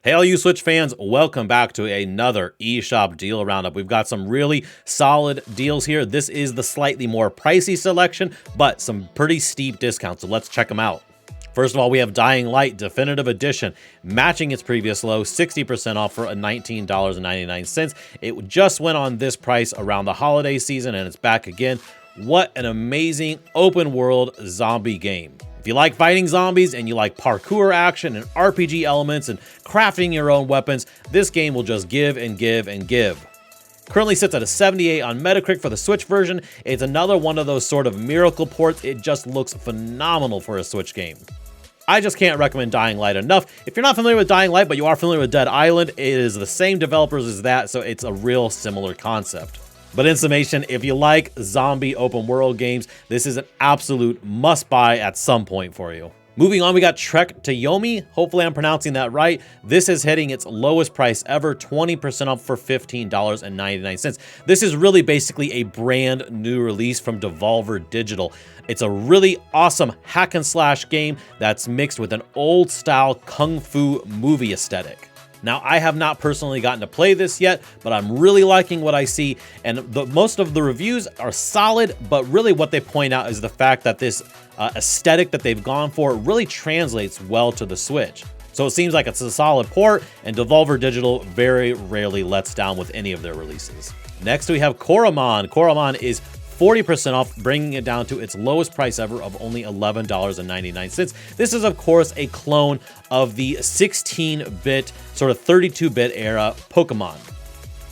Hey, all you Switch fans, welcome back to another eShop deal roundup. We've got some really solid deals here. This is the slightly more pricey selection, but some pretty steep discounts, so let's check them out. First of all, we have Dying Light Definitive Edition, matching its previous low, 60% off for a $19.99. It just went on this price around the holiday season, and it's back again. What an amazing open world zombie game. If you like fighting zombies and you like parkour action and RPG elements and crafting your own weapons, this game will just give and give and give. Currently sits at a 78 on Metacritic for the Switch version. It's another one of those sort of miracle ports. It just looks phenomenal for a Switch game. I just can't recommend Dying Light enough. If you're not familiar with Dying Light, but you are familiar with Dead Island, it is the same developers as that, so it's a real similar concept. But in summation, if you like zombie open world games, this is an absolute must buy at some point for you. Moving on, we got Trek to Yomi. Hopefully I'm pronouncing that right. This is hitting its lowest price ever, 20% off for $15.99. This is really basically a brand new release from Devolver Digital. It's a really awesome hack and slash game that's mixed with an old style kung fu movie aesthetic. Now, I have not personally gotten to play this yet, but I'm really liking what I see, and most of the reviews are solid, but really what they point out is the fact that this aesthetic that they've gone for really translates well to the Switch. So it seems like it's a solid port, and Devolver Digital very rarely lets down with any of their releases. Next, we have Coramon. Coramon is 40% off, bringing it down to its lowest price ever of only $11.99. This is, of course, a clone of the 16-bit, sort of 32-bit era Pokemon.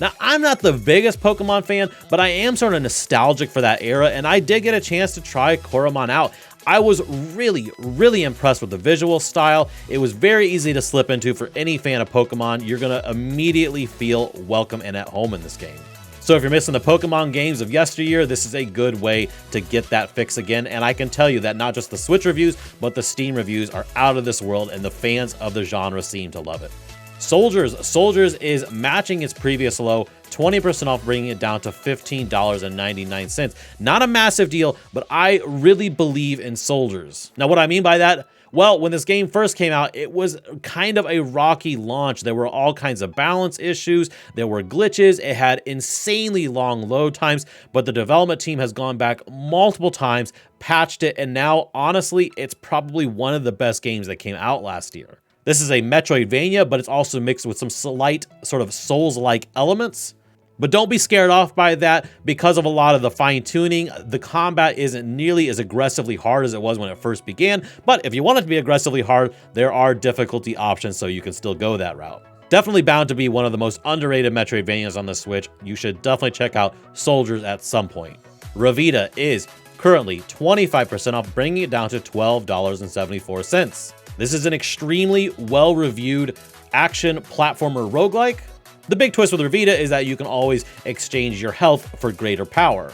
Now, I'm not the biggest Pokemon fan, but I am sort of nostalgic for that era, and I did get a chance to try Coramon out. I was really impressed with the visual style. It was very easy to slip into for any fan of Pokemon. You're going to immediately feel welcome and at home in this game. So if you're missing the Pokemon games of yesteryear, this is a good way to get that fix again. And I can tell you that not just the Switch reviews, but the Steam reviews are out of this world, and the fans of the genre seem to love it. Soldiers is matching its previous low, 20% off, bringing it down to $15.99. Not a massive deal, but I really believe in Soldiers. Now, what I mean by that, well, when this game first came out, it was kind of a rocky launch. There were all kinds of balance issues. There were glitches. It had insanely long load times, but the development team has gone back multiple times, patched it, and now, honestly, it's probably one of the best games that came out last year. This is a Metroidvania, but it's also mixed with some slight sort of Souls-like elements. But don't be scared off by that. Because of a lot of the fine-tuning, the combat isn't nearly as aggressively hard as it was when it first began, but if you want it to be aggressively hard, there are difficulty options, so you can still go that route. Definitely bound to be one of the most underrated Metroidvanias on the Switch. You should definitely check out Soldiers at some point. Ravita is currently 25% off, bringing it down to $12.74. This is an extremely well-reviewed action platformer roguelike. The big twist with Ravita is that you can always exchange your health for greater power.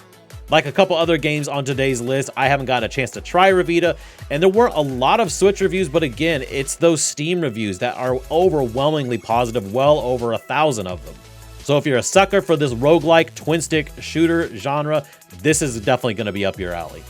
Like a couple other games on today's list, I haven't got a chance to try Ravita, and there weren't a lot of Switch reviews, but again, it's those Steam reviews that are overwhelmingly positive, well over 1,000 of them. So if you're a sucker for this roguelike twin-stick shooter genre, this is definitely going to be up your alley.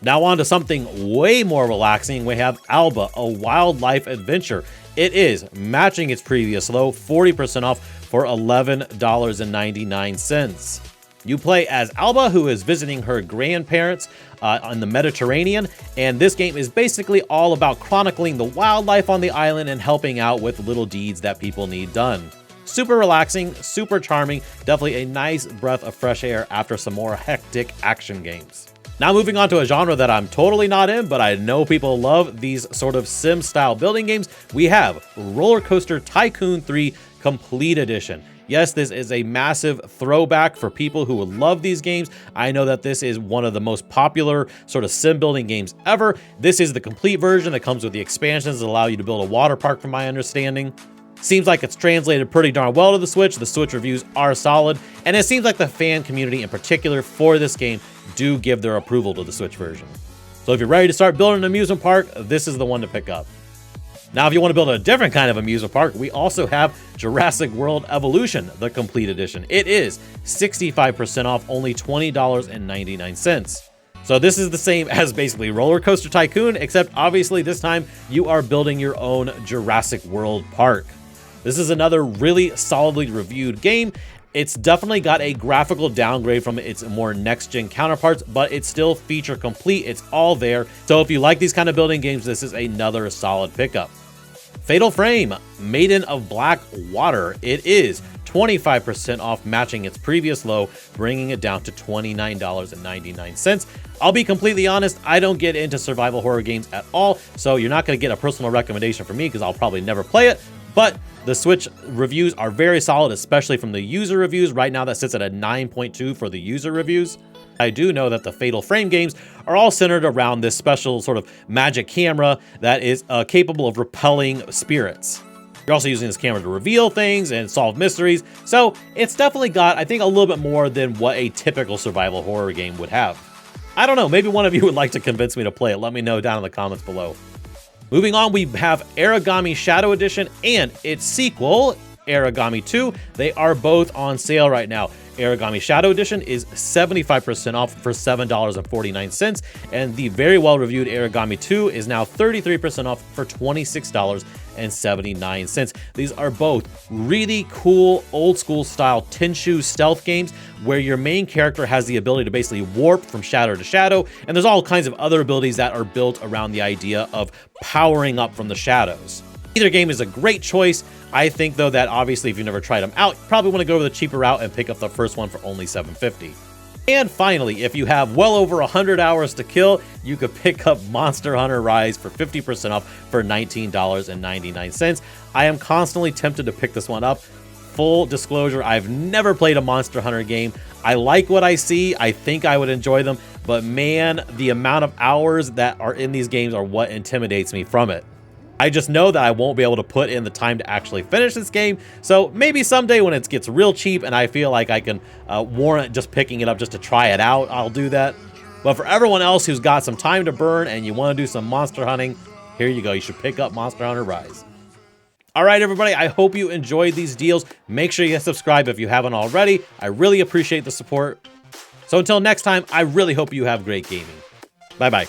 Now on to something way more relaxing, we have Alba, a wildlife adventure. It is matching its previous low, 40% off for $11.99. You play as Alba, who is visiting her grandparents on the Mediterranean, and this game is basically all about chronicling the wildlife on the island and helping out with little deeds that people need done. Super relaxing, super charming, definitely a nice breath of fresh air after some more hectic action games. Now moving on to a genre that I'm totally not in, but I know people love these sort of sim-style building games, we have RollerCoaster Tycoon 3 Complete Edition. Yes, this is a massive throwback for people who would love these games. I know that this is one of the most popular sort of sim building games ever. This is the complete version that comes with the expansions that allow you to build a water park, from my understanding. Seems like it's translated pretty darn well to the Switch. The Switch reviews are solid, and it seems like the fan community in particular for this game do give their approval to the Switch version. So if you're ready to start building an amusement park, this is the one to pick up. Now, if you want to build a different kind of amusement park, we also have Jurassic World Evolution, the Complete Edition. It is 65% off, only $20.99. So this is the same as basically RollerCoaster Tycoon, except obviously this time you are building your own Jurassic World park. This is another really solidly reviewed game. It's definitely got a graphical downgrade from its more next-gen counterparts, but it's still feature complete. It's all there. So if you like these kind of building games, this is another solid pickup. Fatal Frame, Maiden of Black Water. It is 25% off, matching its previous low, bringing it down to $29.99. I'll be completely honest, I don't get into survival horror games at all, so you're not going to get a personal recommendation from me because I'll probably never play it, but the Switch reviews are very solid, especially from the user reviews. Right now that sits at a 9.2 for the user reviews. I do know that the Fatal Frame games are all centered around this special sort of magic camera that is capable of repelling spirits. You're also using this camera to reveal things and solve mysteries, so it's definitely got, I think, a little bit more than what a typical survival horror game would have. I don't know, maybe one of you would like to convince me to play it. Let me know down in the comments below. Moving on, we have Origami Shadow Edition and its sequel, Origami 2. They are both on sale right now. Origami Shadow Edition is 75% off for $7.49, and the very well-reviewed Origami 2 is now 33% off for $26.79. These are both really cool, old-school style Tenchu stealth games where your main character has the ability to basically warp from shadow to shadow, and there's all kinds of other abilities that are built around the idea of powering up from the shadows. Either game is a great choice. I think, though, that obviously if you've never tried them out, you probably want to go the cheaper route and pick up the first one for only $7.50. And finally, if you have well over 100 hours to kill, you could pick up Monster Hunter Rise for 50% off for $19.99. I am constantly tempted to pick this one up. Full disclosure, I've never played a Monster Hunter game. I like what I see. I think I would enjoy them, but man, the amount of hours that are in these games are what intimidates me from it. I just know that I won't be able to put in the time to actually finish this game, so maybe someday when it gets real cheap and I feel like I can warrant just picking it up just to try it out, I'll do that. But for everyone else who's got some time to burn and you want to do some monster hunting, here you go. You should pick up Monster Hunter Rise. All right, everybody, I hope you enjoyed these deals. Make sure you subscribe if you haven't already. I really appreciate the support. So until next time, I really hope you have great gaming. Bye-bye.